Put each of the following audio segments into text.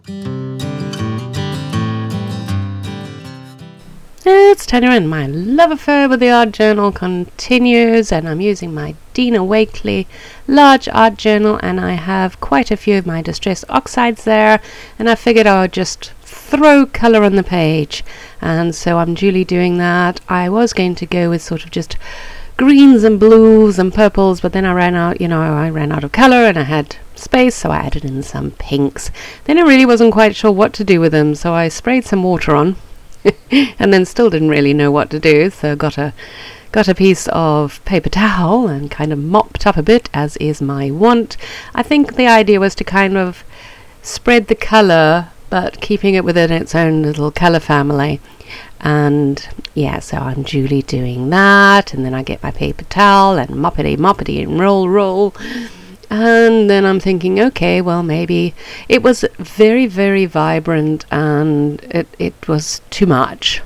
It's Tanya and my love affair with the art journal continues, and I'm using my Dina Wakley large art journal, and I have quite a few of my distress oxides there, and I figured I would just throw colour on the page, and so I'm duly doing that. I was going to go with sort of just greens and blues and purples, but then I ran out of colour and I had space, so I added in some pinks. Then I really wasn't quite sure what to do with them, so I sprayed some water on and then still didn't really know what to do, so got a piece of paper towel and kind of mopped up a bit, as is my wont. I think the idea was to kind of spread the colour but keeping it within its own little colour family. And yeah, so I'm duly doing that, and then I get my paper towel and moppity and roll, and then I'm thinking, okay, well, maybe it was very, very vibrant and it was too much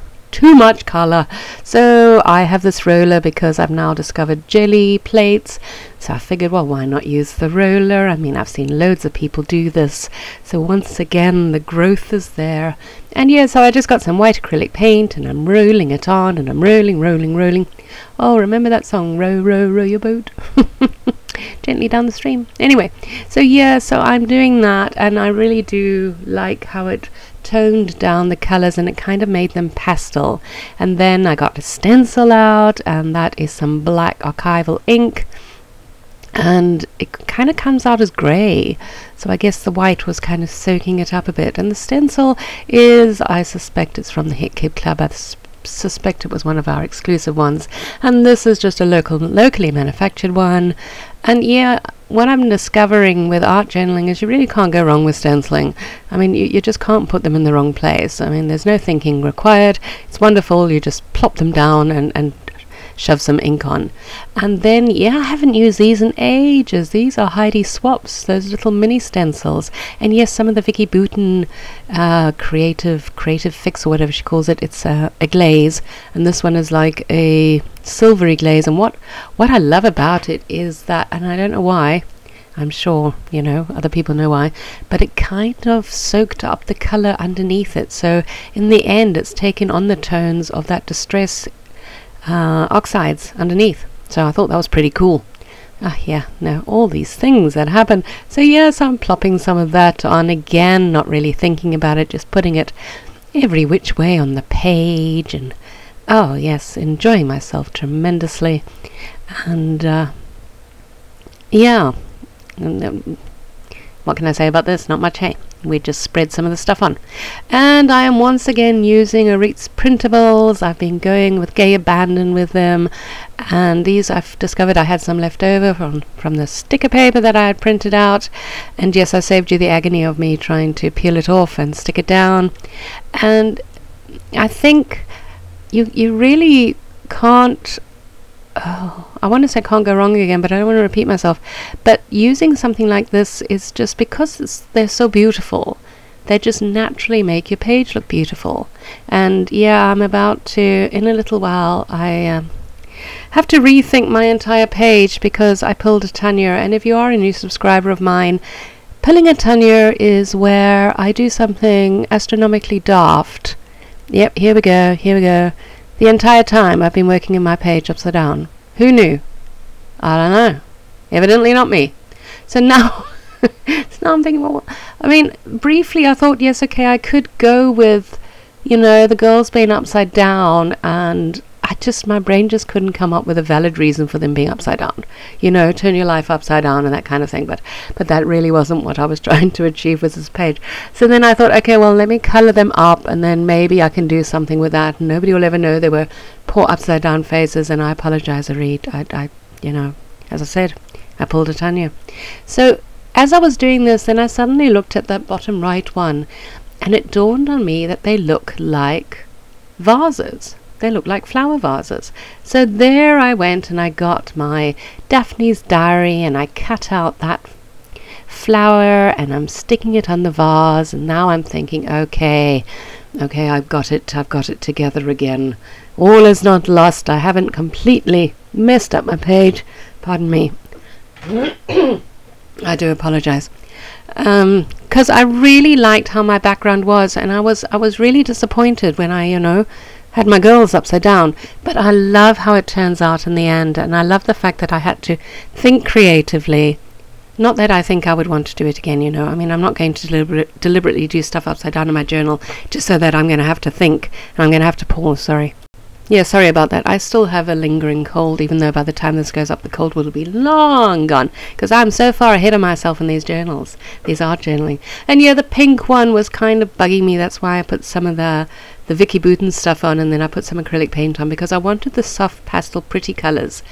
color. So I have this roller because I've now discovered jelly plates, so I figured, well, why not use the roller? I mean, I've seen loads of people do this, so once again the growth is there. And yeah, so I just got some white acrylic paint and I'm rolling it on, and I'm rolling. Oh, remember that song, row your boat? Gently down the stream. Anyway, so yeah, so I'm doing that, and I really do like how it toned down the colors and it kind of made them pastel. And then I got a stencil out, and that is some black archival ink, and it kind of comes out as grey, so I guess the white was kind of soaking it up a bit. And the stencil is, I suspect it's from the Hit Kid Club. I suspect it was one of our exclusive ones, and this is just a locally manufactured one. And yeah, what I'm discovering with art journaling is you really can't go wrong with stenciling. I mean, you just can't put them in the wrong place. I mean, there's no thinking required. It's wonderful. You just plop them down and shove some ink on. And then, yeah, I haven't used these in ages. These are Heidi Swaps, those little mini stencils. And yes, some of the Vicky Boutin creative fix, or whatever she calls it, it's a glaze, and this one is like a silvery glaze. And what I love about it is that, and I don't know why, I'm sure, you know, other people know why, but it kind of soaked up the color underneath it. So in the end, it's taken on the tones of that distress oxides underneath. So I thought that was pretty cool. Yeah, no, all these things that happen. So yes, I'm plopping some of that on again, not really thinking about it, just putting it every which way on the page, and oh yes, enjoying myself tremendously. And yeah, what can I say about this? Not much, hey? We just spread some of the stuff on. And I am once again using Aritz printables. I've been going with Gay Abandon with them, and these I've discovered I had some left over from the sticker paper that I had printed out. And yes, I saved you the agony of me trying to peel it off and stick it down. And I think you really can't, I want to say can't go wrong again, but I don't want to repeat myself. But using something like this is just because they're so beautiful. They just naturally make your page look beautiful. And yeah, I'm about to, in a little while, I have to rethink my entire page because I pulled a Tanya. And if you are a new subscriber of mine, pulling a Tanya is where I do something astronomically daft. Yep, here we go. The entire time I've been working in my page upside down. Who knew? I don't know. Evidently not me. So now, I'm thinking, well, I mean, briefly I thought, yes, okay, I could go with, you know, the girls being upside down, and my brain just couldn't come up with a valid reason for them being upside down. You know, turn your life upside down and that kind of thing. But that really wasn't what I was trying to achieve with this page. So then I thought, okay, well, let me color them up, and then maybe I can do something with that. Nobody will ever know they were poor upside down faces, and I apologize, Arit. I you know, as I said, I pulled a Tanya. So as I was doing this, then I suddenly looked at that bottom right one, and it dawned on me that they look like vases. They look like flower vases. So there I went and I got my Daphne's Diary, and I cut out that flower and I'm sticking it on the vase. And now I'm thinking, okay, I've got it together again. All is not lost. I haven't completely messed up my page. Pardon me. I do apologize. because I really liked how my background was, and I was really disappointed when I, had my girls upside down. But I love how it turns out in the end, and I love the fact that I had to think creatively. Not that I think I would want to do it again, I mean, I'm not going to deliberately do stuff upside down in my journal just so that I'm going to have to think and I'm going to have to pause. Sorry. Yeah, sorry about that. I still have a lingering cold, even though by the time this goes up, the cold will be long gone, because I'm so far ahead of myself in these journals, these art journaling. And yeah, the pink one was kind of bugging me. That's why I put some of the Vicky Bouton stuff on, and then I put some acrylic paint on, because I wanted the soft pastel pretty colors.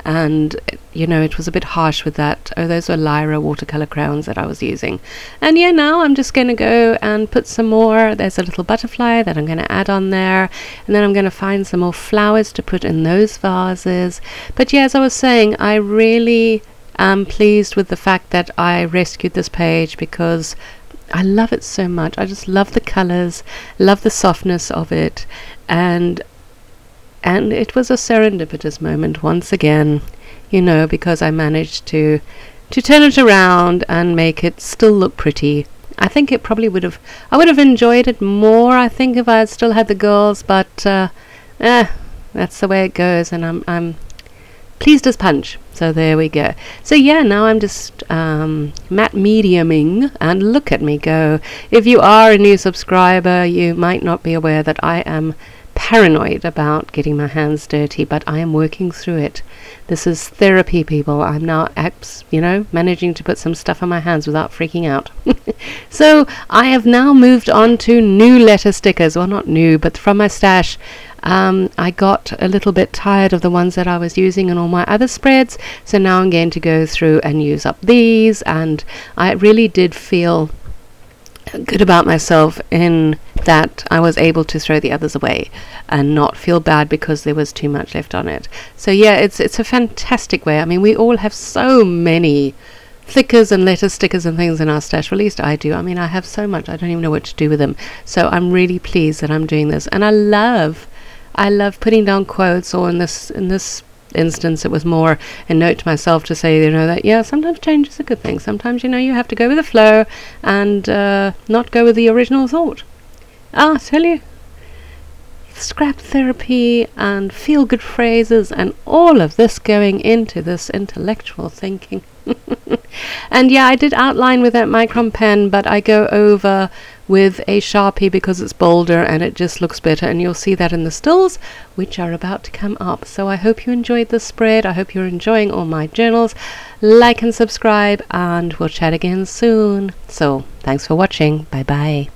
And it was a bit harsh with that. Oh, those were Lyra watercolor crayons that I was using. And yeah, now I'm just going to go and put some more. There's a little butterfly that I'm going to add on there, and then I'm going to find some more flowers to put in those vases. But yeah, as I was saying, I really am pleased with the fact that I rescued this page, because I love it so much. I just love the colors, love the softness of it, and it was a serendipitous moment once again, because I managed to turn it around and make it still look pretty. I think it probably I would have enjoyed it more, I think, if I had still had the girls, but that's the way it goes, and I'm pleased as punch. So there we go. So yeah, now I'm just matte mediuming, and look at me go. If you are a new subscriber, you might not be aware that I am paranoid about getting my hands dirty, but I am working through it. This is therapy, people. I'm now managing to put some stuff on my hands without freaking out. So I have now moved on to new letter stickers. Well, not new, but from my stash. I got a little bit tired of the ones that I was using in all my other spreads, so now I'm going to go through and use up these, and I really did feel good about myself in that I was able to throw the others away and not feel bad because there was too much left on it. So yeah, it's a fantastic way. I mean, we all have so many thickers and letter stickers and things in our stash. Well, at least I do. I mean, I have so much, I don't even know what to do with them. So I'm really pleased that I'm doing this, and I love putting down quotes, or in this instance it was more a note to myself to say, that yeah, sometimes change is a good thing. Sometimes you have to go with the flow and not go with the original thought. I tell you, scrap therapy and feel good phrases and all of this going into this intellectual thinking. And yeah, I did outline with that micron pen, but I go over with a Sharpie because it's bolder and it just looks better, and you'll see that in the stills which are about to come up. So I hope you enjoyed this spread. I hope you're enjoying all my journals. Like and subscribe, and we'll chat again soon. So thanks for watching. Bye bye.